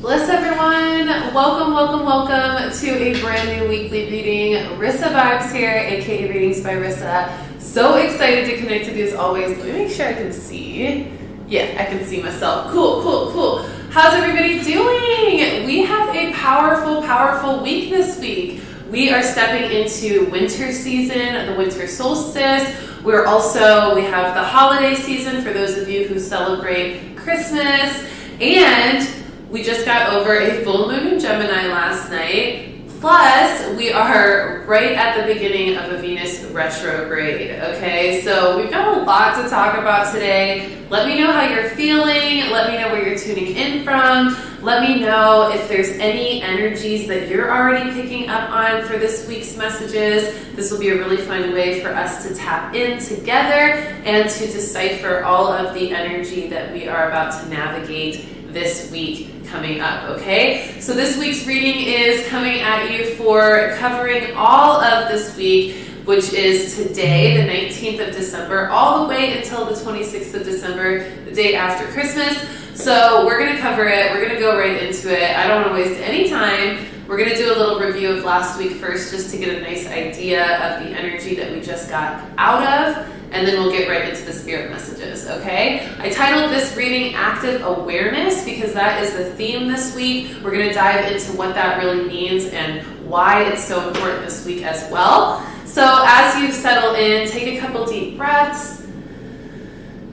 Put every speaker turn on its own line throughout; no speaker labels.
Bless everyone. Welcome to a brand new weekly reading. Rissa Vibes here, aka Readings by Rissa. So excited to connect with you as always. Let me make sure I can see. Yeah, I can see myself. Cool. How's everybody doing? We have a powerful week this week. We are stepping into winter season, the winter solstice. We have the holiday season for those of you who celebrate Christmas. And we just got over a full moon in Gemini last night. Plus, we are right at the beginning of a Venus retrograde, okay? So we've got a lot to talk about today. Let me know how you're feeling. Let me know where you're tuning in from. Let me know if there's any energies that you're already picking up on for this week's messages. This will be a really fun way for us to tap in together and to decipher all of the energy that we are about to navigate this week coming up, okay? So this week's reading is coming at you for covering all of this week, which is today, the 19th of December, all the way until the 26th of December, the day after Christmas. So we're going to cover it. We're going to go right into it. I don't want to waste any time. We're going to do a little review of last week first, just to get a nice idea of the energy that we just got out of, and then we'll get right into the spirit messages, okay? I titled this reading Active Awareness because that is the theme this week. We're going to dive into what that really means and why it's so important this week as well. So as you settle in, take a couple deep breaths.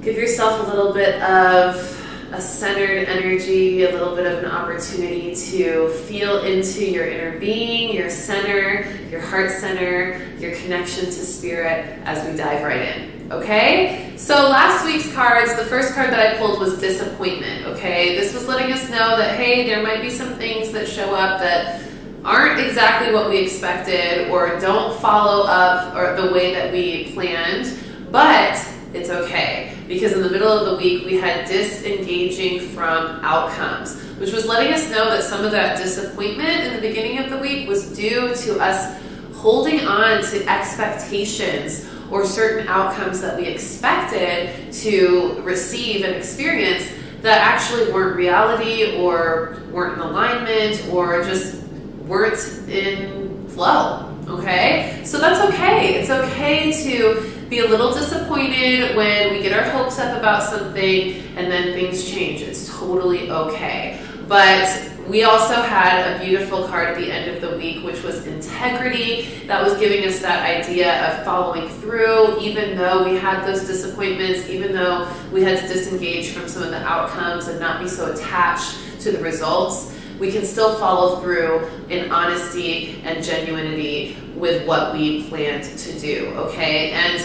Give yourself a little bit of a centered energy, a little bit of an opportunity to feel into your inner being, your center, your heart center, your connection to spirit as we dive right in, okay? So last week's cards, the first card that I pulled was disappointment, okay? This was letting us know that, hey, there might be some things that show up that aren't exactly what we expected or don't follow up or the way that we planned, but it's okay. Because in the middle of the week, we had disengaging from outcomes, which was letting us know that some of that disappointment in the beginning of the week was due to us holding on to expectations or certain outcomes that we expected to receive and experience that actually weren't reality or weren't in alignment or just weren't in flow, okay? So that's okay. It's okay to be a little disappointed when we get our hopes up about something and then things change. It's totally okay. But we also had a beautiful card at the end of the week, which was integrity. That was giving us that idea of following through, even though we had those disappointments, even though we had to disengage from some of the outcomes and not be so attached to the results. We can still follow through in honesty and genuinity with what we planned to do, okay? And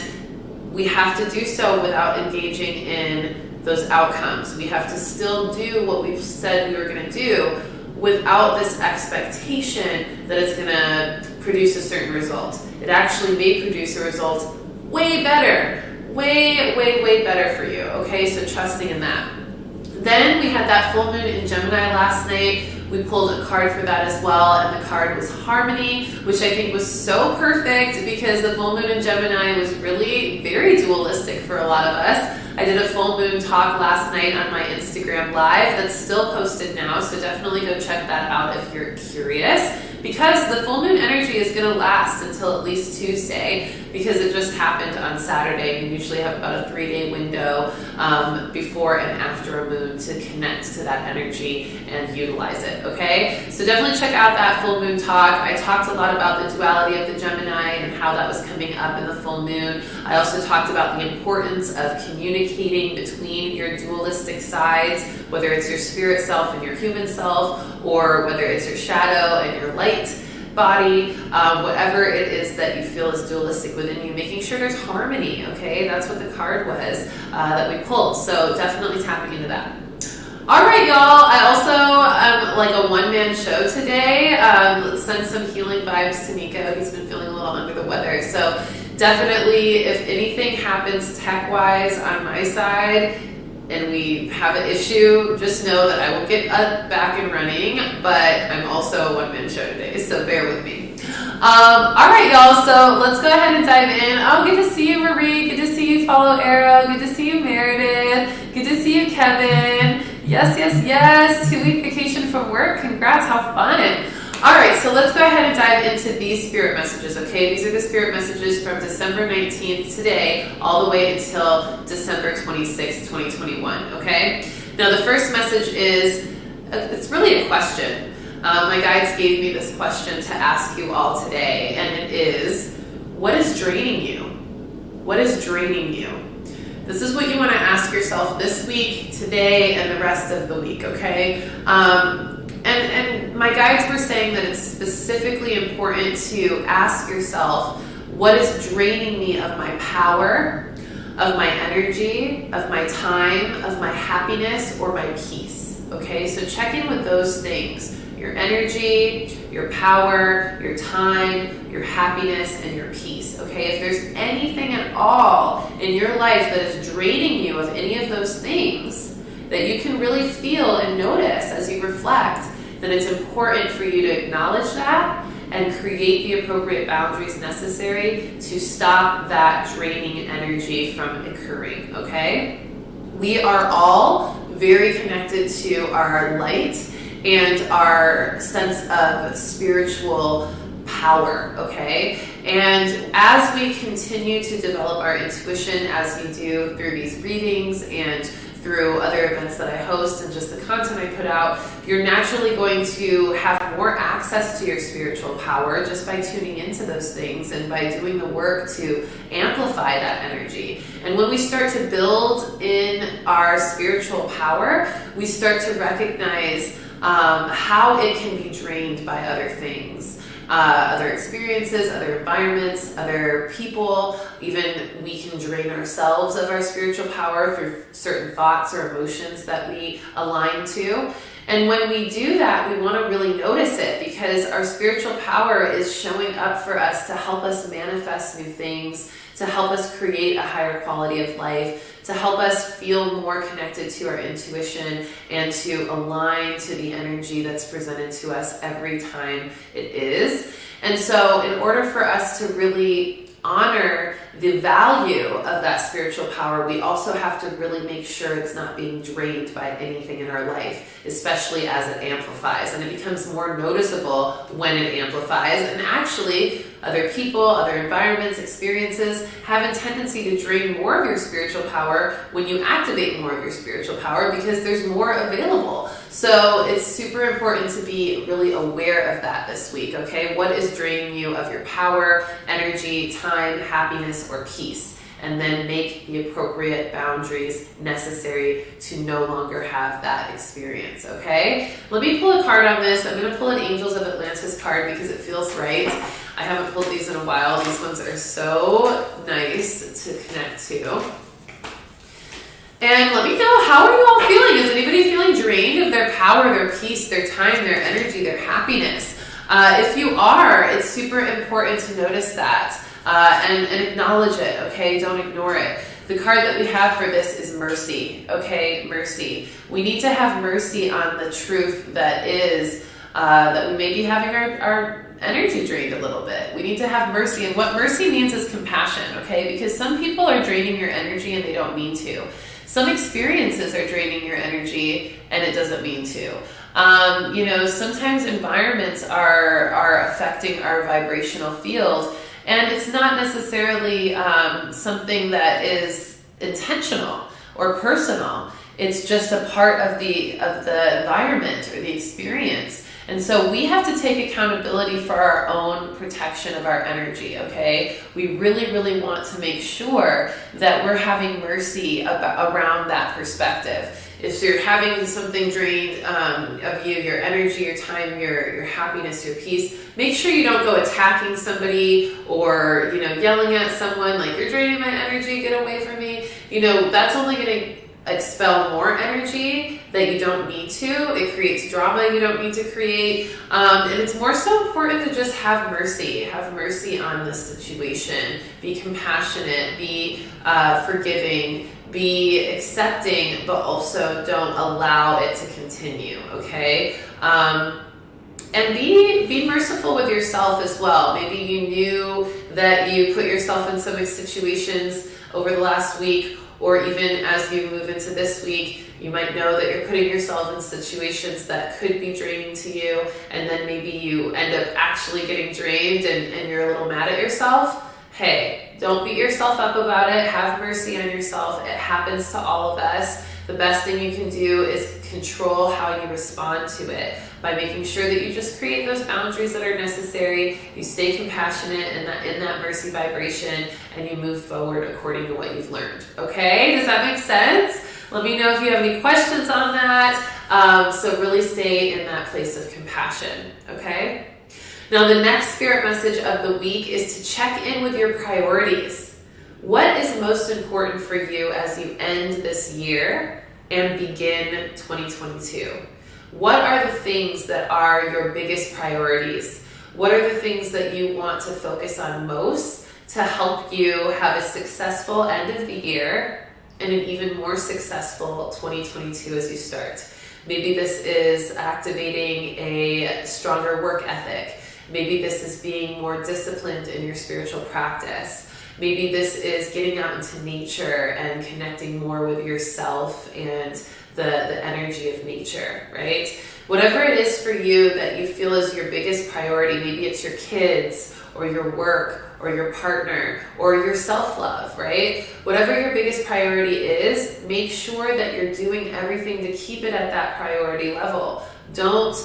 we have to do so without engaging in those outcomes. We have to still do what we've said we were going to do without this expectation that it's going to produce a certain result. It actually may produce a result way better, way better for you, okay? So trusting in that. Then we had that full moon in Gemini last night. We pulled a card for that as well, and the card was Harmony, which I think was so perfect because the full moon in Gemini was really very dualistic for a lot of us. I did a full moon talk last night on my Instagram live that's still posted now, so definitely go check that out if you're curious, because the full moon energy is going to last until at least Tuesday because it just happened on Saturday. We usually have about a 3-day window before and after a moon to connect to that energy and utilize it, okay? So definitely check out that full moon talk. I talked a lot about the duality of the Gemini and how that was coming up in the full moon. I also talked about the importance of communicating between your dualistic sides, whether it's your spirit self and your human self, or whether it's your shadow and your light body, whatever it is that you feel is dualistic within you, making sure there's harmony, okay? That's what the card was that we pulled, so definitely tapping into that. All right, y'all, I also like a one-man show today. Send some healing vibes to Nico. He's been feeling a little under the weather, so definitely if anything happens tech-wise on my side and we have an issue, just know that I will get back and running, but I'm also a one-man show today, so bear with me. All right, y'all, so let's go ahead and dive in. Oh, good to see you, Marie. Good to see you, Follow Arrow. Good to see you, Meredith. Good to see you, Kevin. Yes, yes, yes. 2-week vacation from work. Congrats. How fun. All right, so let's go ahead and dive into these spirit messages, okay? These are the spirit messages from December 19th today all the way until December 26th, 2021, okay? Now, the first message is, it's really a question. My guides gave me this question to ask you all today, and it is, what is draining you? What is draining you? This is what you want to ask yourself this week, today, and the rest of the week, okay? And my guides were saying that it's specifically important to ask yourself, what is draining me of my power, of my energy, of my time, of my happiness, or my peace, okay? So check in with those things. Your energy, your power, your time, your happiness, and your peace, okay? If there's anything at all in your life that is draining you of any of those things that you can really feel and notice as you reflect, then it's important for you to acknowledge that and create the appropriate boundaries necessary to stop that draining energy from occurring, okay? We are all very connected to our light and our sense of spiritual power, okay? And as we continue to develop our intuition, as you do through these readings and through other events that I host and just the content I put out, you're naturally going to have more access to your spiritual power just by tuning into those things and by doing the work to amplify that energy. And when we start to build in our spiritual power, we start to recognize how it can be drained by other things. Other experiences, other environments, other people. Even we can drain ourselves of our spiritual power through certain thoughts or emotions that we align to. And when we do that, we want to really notice it, because our spiritual power is showing up for us to help us manifest new things, to help us create a higher quality of life, to help us feel more connected to our intuition and to align to the energy that's presented to us every time it is. And so in order for us to really honor the value of that spiritual power, we also have to really make sure it's not being drained by anything in our life, especially as it amplifies. And it becomes more noticeable when it amplifies. And actually, other people, other environments, experiences have a tendency to drain more of your spiritual power when you activate more of your spiritual power, because there's more available. So it's super important to be really aware of that this week, okay? What is draining you of your power, energy, time, happiness, or peace? And then make the appropriate boundaries necessary to no longer have that experience, okay? Let me pull a card on this. I'm going to pull an Angels of Atlantis card because it feels right. I haven't pulled these in a while. These ones are so nice to connect to. And let me know, how are you all feeling? Is anybody feeling drained of their power, their peace, their time, their energy, their happiness? If you are, it's super important to notice that and acknowledge it, okay? Don't ignore it. The card that we have for this is mercy, okay? Mercy. We need to have mercy on the truth that is that we may be having our energy drained a little bit. We need to have mercy. And what mercy means is compassion, okay? Because some people are draining your energy and they don't mean to. Some experiences are draining your energy and it doesn't mean to. Sometimes environments are affecting our vibrational field, and it's not necessarily something that is intentional or personal. It's just a part of the environment or the experience. And so we have to take accountability for our own protection of our energy, okay? We really, really want to make sure that we're having mercy around that perspective. If you're having something drained of you, your energy, your time, your happiness, your peace, make sure you don't go attacking somebody or, yelling at someone like, you're draining my energy, get away from me. That's only going to expel more energy that you don't need to. It creates drama you don't need to create. And it's more so important to just have mercy. Have mercy on the situation. Be compassionate. Be forgiving. Be accepting, but also don't allow it to continue, okay? And be merciful with yourself as well. Maybe you knew that you put yourself in some situations over the last week or even as you move into this week, you might know that you're putting yourself in situations that could be draining to you, and then maybe you end up actually getting drained and you're a little mad at yourself. Hey, don't beat yourself up about it. Have mercy on yourself. It happens to all of us. The best thing you can do is control how you respond to it by making sure that you just create those boundaries that are necessary. You stay compassionate in that mercy vibration, and you move forward according to what you've learned. Okay, does that make sense? Let me know if you have any questions on that. So really stay in that place of compassion. Okay. Now the next spirit message of the week is to check in with your priorities. What is most important for you as you end this year and begin 2022? What are the things that are your biggest priorities? What are the things that you want to focus on most to help you have a successful end of the year and an even more successful 2022 as you start? Maybe this is activating a stronger work ethic. Maybe this is being more disciplined in your spiritual practice. Maybe this is getting out into nature and connecting more with yourself and the energy of nature, right? Whatever it is for you that you feel is your biggest priority, maybe it's your kids or your work or your partner or your self-love, right? Whatever your biggest priority is, make sure that you're doing everything to keep it at that priority level. Don't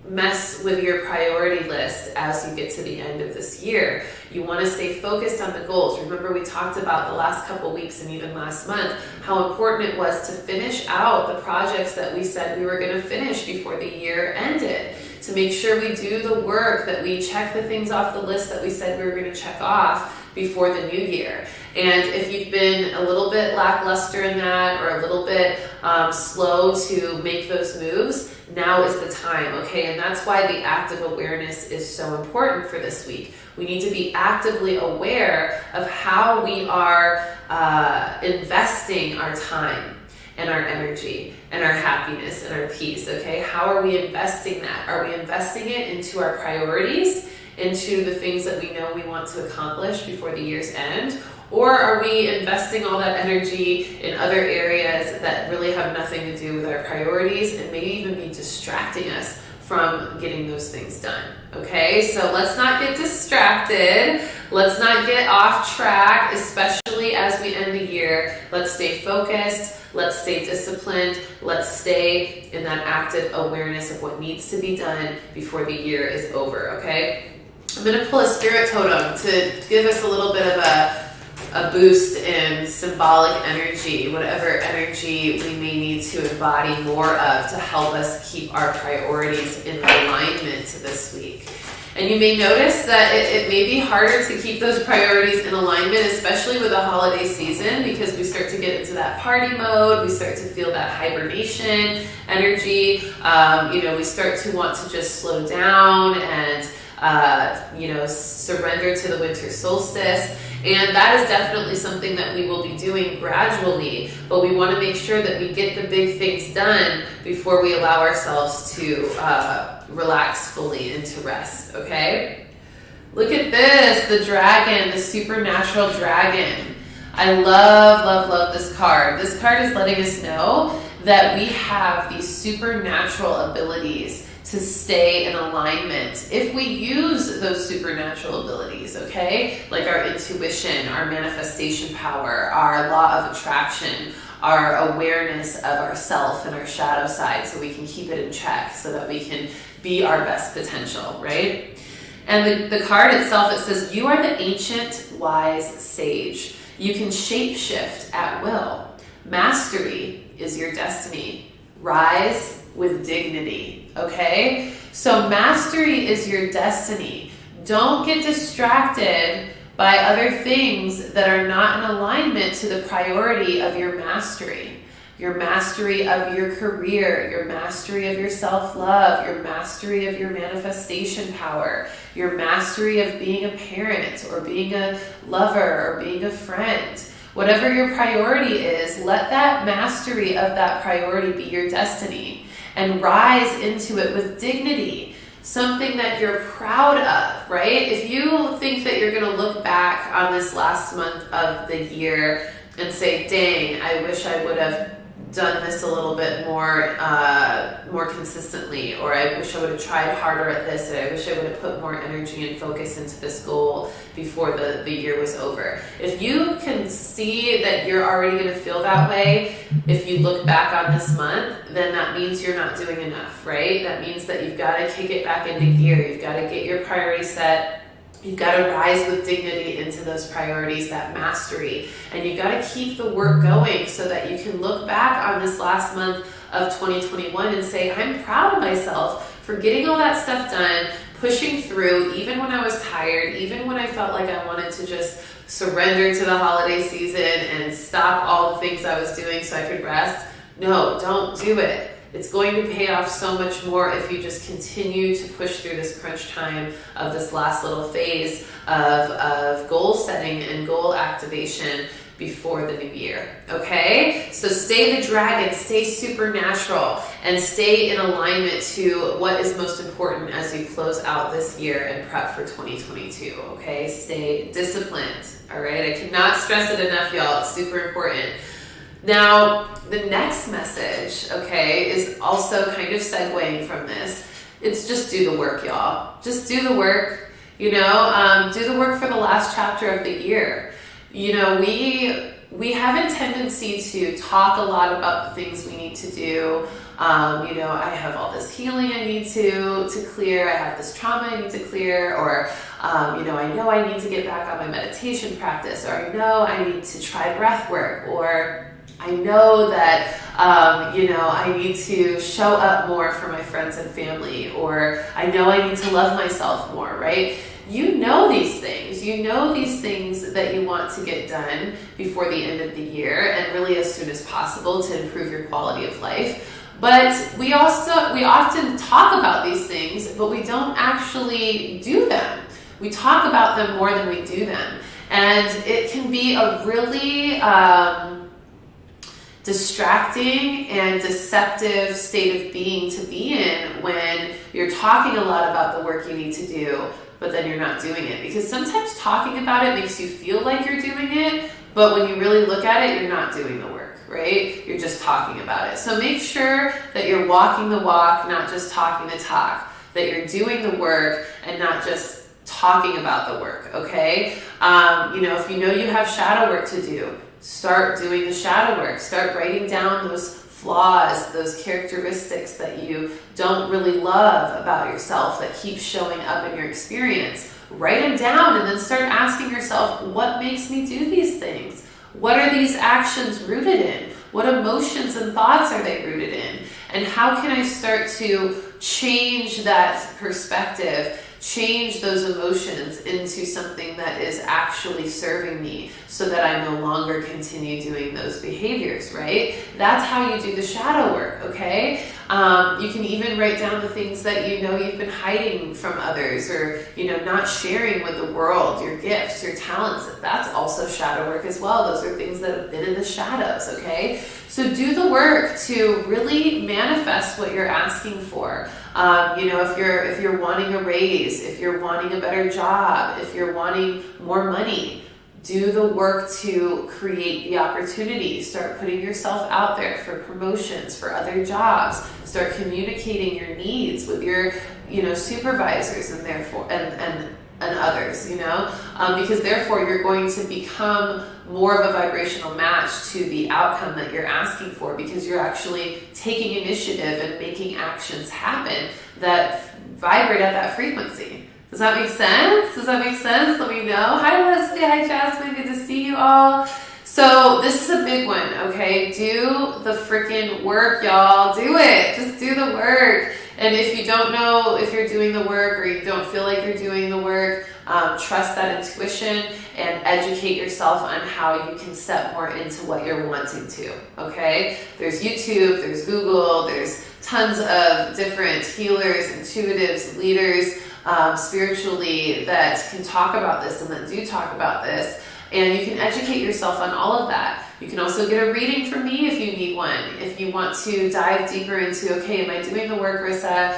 mess with your priority list as you get to the end of this year. You want to stay focused on the goals. Remember, we talked about the last couple weeks and even last month how important it was to finish out the projects that we said we were going to finish before the year ended, to make sure we do the work, that we check the things off the list that we said we were going to check off before the new year. And if you've been a little bit lackluster in that, or a little bit slow to make those moves, now is the time, okay? And that's why the active awareness is so important for this week. We need to be actively aware of how we are investing our time and our energy and our happiness and our peace, okay? How are we investing that? Are we investing it into our priorities, into the things that we know we want to accomplish before the year's end? Or are we investing all that energy in other areas that really have nothing to do with our priorities and may even be distracting us from getting those things done? Okay, so let's not get distracted. Let's not get off track, especially as we end the year. Let's stay focused. Let's stay disciplined. Let's stay in that active awareness of what needs to be done before the year is over, okay? I'm going to pull a spirit totem to give us a little bit of a boost in symbolic energy, whatever energy we may need to embody more of to help us keep our priorities in alignment this week. And you may notice that it may be harder to keep those priorities in alignment, especially with the holiday season, because we start to get into that party mode, we start to feel that hibernation energy, we start to want to just slow down and surrender to the winter solstice. And that is definitely something that we will be doing gradually, but we want to make sure that we get the big things done before we allow ourselves to relax fully into rest, okay? Look at this, the dragon, the supernatural dragon. I love this card. This card is letting us know that we have these supernatural abilities to stay in alignment if we use those supernatural abilities, okay? Like our intuition, our manifestation power, our law of attraction, our awareness of ourself and our shadow side, so we can keep it in check so that we can be our best potential, right? And the card itself, it says, you are the ancient wise sage. You can shapeshift at will. Mastery is your destiny. Rise with dignity, okay? So mastery is your destiny. Don't get distracted by other things that are not in alignment to the priority of your mastery. Your mastery of your career, your mastery of your self-love, your mastery of your manifestation power, your mastery of being a parent or being a lover or being a friend. Whatever your priority is, let that mastery of that priority be your destiny and rise into it with dignity, something that you're proud of, right? If you think that you're going to look back on this last month of the year and say, dang, I wish I would have done this a little bit more consistently, or I wish I would have tried harder at this, or I wish I would have put more energy and focus into this goal before the year was over. If you can see that you're already going to feel that way, if you look back on this month, then that means you're not doing enough, right? That means that you've got to kick it back into gear. You've got to get your priority set. You've got to rise with dignity into those priorities, that mastery. And you've got to keep the work going so that you can look back on this last month of 2021 and say, I'm proud of myself for getting all that stuff done, pushing through, even when I was tired, even when I felt like I wanted to just surrender to the holiday season and stop all the things I was doing so I could rest. No, don't do it. It's going to pay off so much more if you just continue to push through this crunch time of this last little phase of goal setting and goal activation before the new year, okay? So stay the dragon, stay supernatural, and stay in alignment to what is most important as you close out this year and prep for 2022, okay? Stay disciplined, all right? I cannot stress it enough, y'all. It's super important. Now, the next message, okay, is also kind of segueing from this. It's just do the work, y'all. Just do the work, do the work for the last chapter of the year. We have a tendency to talk a lot about the things we need to do. I have all this healing I need to clear. I have this trauma I need to clear, or, I know I need to get back on my meditation practice, or I know I need to try breath work, or I know that, I need to show up more for my friends and family, or I know I need to love myself more, right? You know these things. You know these things that you want to get done before the end of the year, and really as soon as possible to improve your quality of life. But we often talk about these things, but we don't actually do them. We talk about them more than we do them. And it can be a really distracting and deceptive state of being to be in when you're talking a lot about the work you need to do, but then you're not doing it. Because sometimes talking about it makes you feel like you're doing it, but when you really look at it, you're not doing the work, right? You're just talking about it. So make sure that you're walking the walk, not just talking the talk, that you're doing the work and not just talking about the work, okay? If you know you have shadow work to do, start doing the shadow work. Start writing down those flaws, those characteristics that you don't really love about yourself that keep showing up in your experience. Write them down and then start asking yourself, what makes me do these things? What are these actions rooted in? What emotions and thoughts are they rooted in? And how can I start to change that perspective, change those emotions into something that is actually serving me so that I no longer continue doing those behaviors, right? That's how you do the shadow work, okay? You can even write down the things that you've been hiding from others, or, not sharing with the world, your gifts, your talents. That's also shadow work as well. Those are things that have been in the shadows, okay? So do the work to really manifest what you're asking for. If you're wanting a raise, if you're wanting a better job, if you're wanting more money, do the work to create the opportunity. Start putting yourself out there for promotions, for other jobs. Start communicating your needs with your, supervisors and therefore and others, because therefore you're going to become more of a vibrational match to the outcome that you're asking for, because you're actually taking initiative and making actions happen that vibrate at that frequency. Does that make sense? Let me know. Hi, Leslie. Hi, Jasmine. Good to see you all. So this is a big one, okay? Do the freaking work, y'all. Do it. Just do the work. And if you don't know if you're doing the work, or you don't feel like you're doing the work, trust that intuition and educate yourself on how you can step more into what you're wanting to, okay? There's YouTube, there's Google, there's tons of different healers, intuitives, leaders, spiritually, that can talk about this and that do talk about this. And you can educate yourself on all of that. You can also get a reading from me if you need one. If you want to dive deeper into, okay, am I doing the work, Rissa?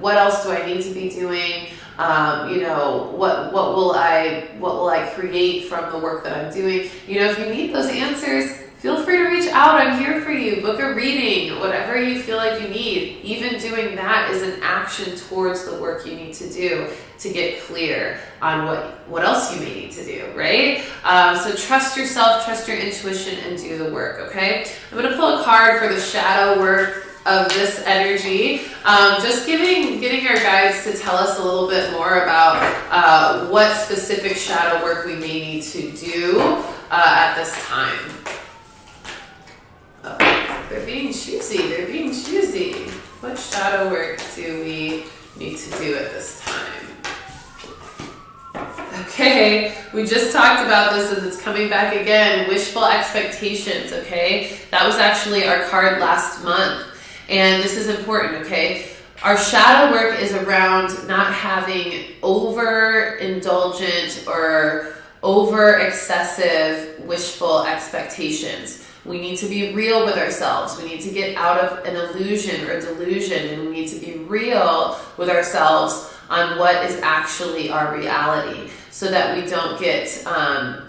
What else do I need to be doing? What will I create from the work that I'm doing? If you need those answers, feel free to reach out. I'm here for you. Book a reading, whatever you feel like you need. Even doing that is an action towards the work you need to do to get clear on what else you may need to do, right? So trust yourself, trust your intuition, and do the work, okay? I'm going to pull a card for the shadow work of this energy, just getting our guides to tell us a little bit more about what specific shadow work we may need to do at this time. Oh, they're being choosy. What shadow work do we need to do at this time? Okay, we just talked about this and it's coming back again. Wishful expectations, okay? That was actually our card last month. And this is important, okay? Our shadow work is around not having overindulgent or over-excessive wishful expectations. We need to be real with ourselves. We need to get out of an illusion or delusion, and we need to be real with ourselves on what is actually our reality, so that we don't get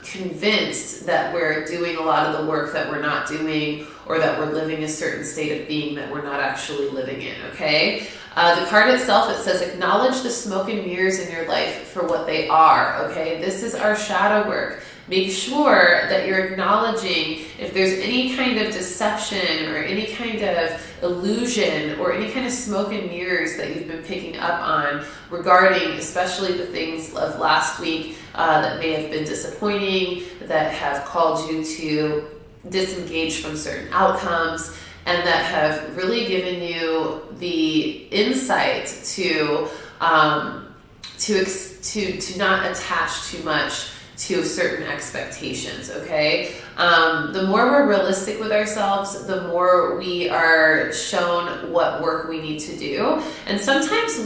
convinced that we're doing a lot of the work that we're not doing, or that we're living a certain state of being that we're not actually living in, okay? The card itself, it says, acknowledge the smoke and mirrors in your life for what they are, okay? This is our shadow work. Make sure that you're acknowledging if there's any kind of deception or any kind of illusion or any kind of smoke and mirrors that you've been picking up on regarding especially the things of last week that may have been disappointing, that have called you to disengage from certain outcomes, and that have really given you the insight to not attach too much to certain expectations, okay? The more we're realistic with ourselves, the more we are shown what work we need to do. And sometimes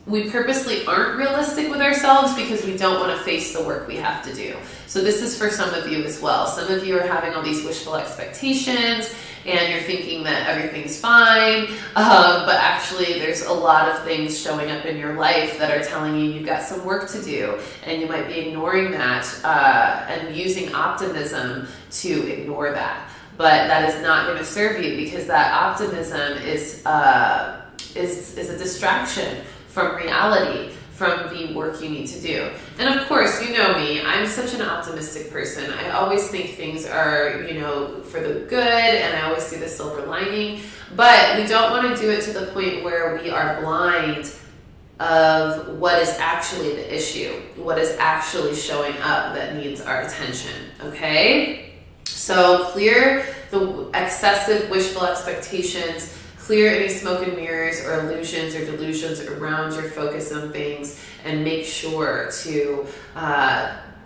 we purposely aren't realistic with ourselves because we don't want to face the work we have to do. So this is for some of you as well. Some of you are having all these wishful expectations and you're thinking that everything's fine, but actually there's a lot of things showing up in your life that are telling you you've got some work to do, and you might be ignoring that and using optimism to ignore that. But that is not going to serve you, because that optimism is a distraction from reality, from the work you need to do. And of course, you know me, I'm such an optimistic person. I always think things are, for the good, and I always see the silver lining, but we don't want to do it to the point where we are blind of what is actually the issue, what is actually showing up that needs our attention, okay? So clear the excessive wishful expectations, clear any smoke and mirrors or illusions or delusions around your focus on things, and make sure to honestly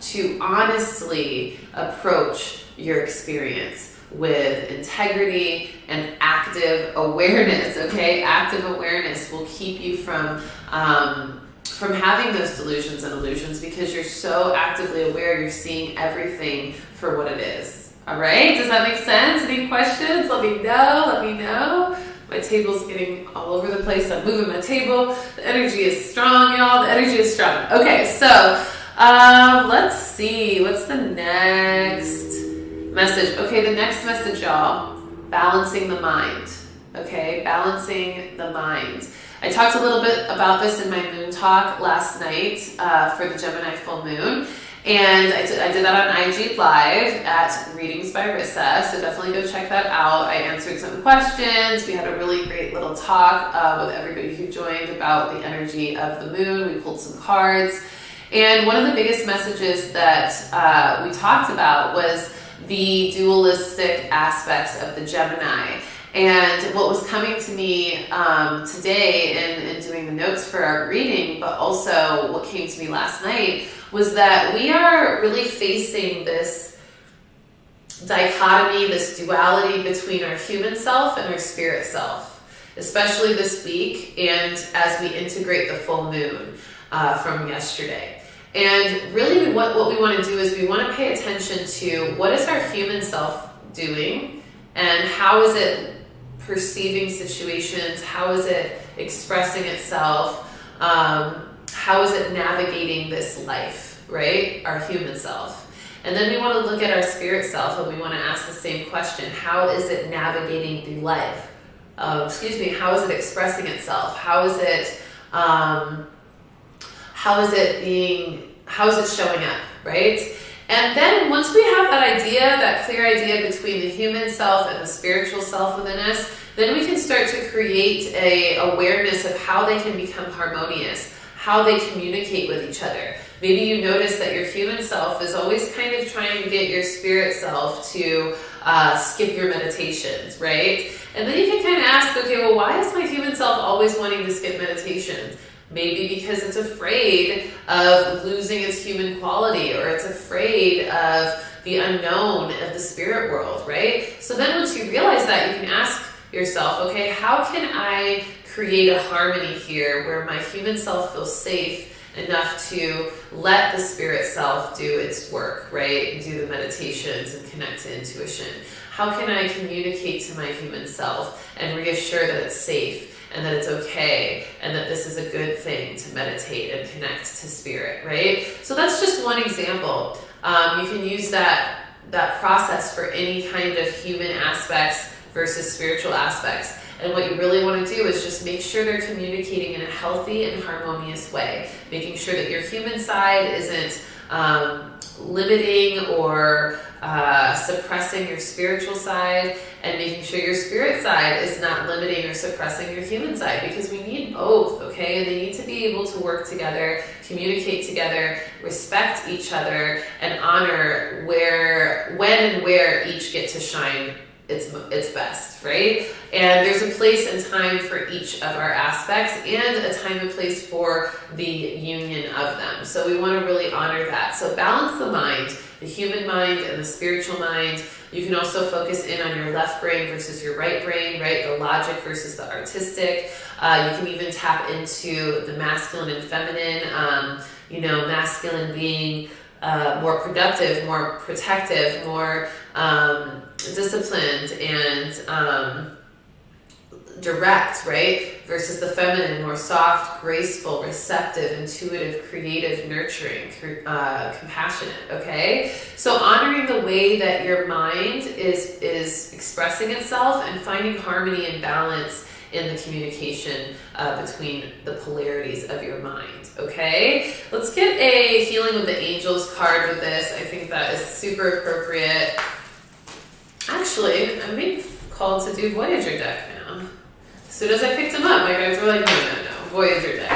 approach your experience with integrity and active awareness, okay? Active awareness will keep you from having those delusions and illusions, because you're so actively aware, you're seeing everything for what it is. All right? Does that make sense? Any questions? Let me know. My table's getting all over the place. I'm moving my table. The energy is strong, y'all. The energy is strong. Okay, so let's see. What's the next message? Okay, the next message, y'all. Balancing the mind. Okay, balancing the mind. I talked a little bit about this in my moon talk last night for the Gemini full moon. And I did that on IG Live at Readings by Rissa, so definitely go check that out. I answered some questions. We had a really great little talk with everybody who joined about the energy of the moon. We pulled some cards. And one of the biggest messages that we talked about was the dualistic aspects of the Gemini. And what was coming to me today in doing the notes for our reading, but also what came to me last night, was that we are really facing this dichotomy, this duality between our human self and our spirit self, especially this week, and as we integrate the full moon from yesterday. And really what we want to do is we want to pay attention to what is our human self doing, and how is it perceiving situations, how is it expressing itself, how is it navigating this life, right? Our human self. And then we want to look at our spirit self, and we want to ask the same question: how is it navigating the life? How is it expressing itself? How is it showing up, right? And then once we have that clear idea between the human self and the spiritual self within us, then we can start to create a awareness of how they can become harmonious, how they communicate with each other. Maybe you notice that your human self is always kind of trying to get your spirit self to skip your meditations, right? And then you can kind of ask, okay, well, why is my human self always wanting to skip meditations? Maybe because it's afraid of losing its human quality, or it's afraid of the unknown of the spirit world, right? So then once you realize that, you can ask yourself, okay, how can I create a harmony here where my human self feels safe enough to let the spirit self do its work, right? And do the meditations and connect to intuition. How can I communicate to my human self and reassure that it's safe and that it's okay and that this is a good thing to meditate and connect to spirit, right? So that's just one example. You can use that process for any kind of human aspects versus spiritual aspects. And what you really want to do is just make sure they're communicating in a healthy and harmonious way, making sure that your human side isn't limiting or suppressing your spiritual side, and making sure your spirit side is not limiting or suppressing your human side, because we need both, okay? And they need to be able to work together, communicate together, respect each other, and honor when and where each get to shine its best, right? And there's a place and time for each of our aspects, and a time and place for the union of them. So we want to really honor that. So balance the mind, the human mind and the spiritual mind. You can also focus in on your left brain versus your right brain, right? The logic versus the artistic. You can even tap into the masculine and feminine, masculine being more productive, more protective, more disciplined and direct, right? Versus the feminine, more soft, graceful, receptive, intuitive, creative, nurturing, compassionate, okay? So honoring the way that your mind is expressing itself and finding harmony and balance in the communication between the polarities of your mind, okay? Let's get a Healing with the Angels card with this. I think that is super appropriate. Actually, I'm being called to do Voyager deck now. As soon as I picked them up, my guys were like, no, Voyager deck.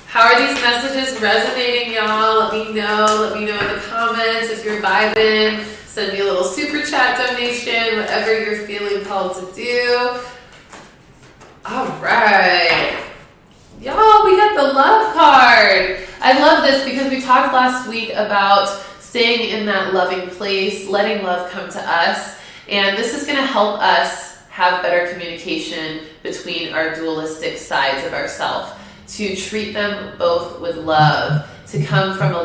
How are these messages resonating, y'all? Let me know in the comments if you're vibing. Send me a little super chat donation, whatever you're feeling called to do. All right. Y'all, we got the love card. I love this because we talked last week about staying in that loving place, letting love come to us. And this is going to help us have better communication between our dualistic sides of ourselves, to treat them both with love, to come from a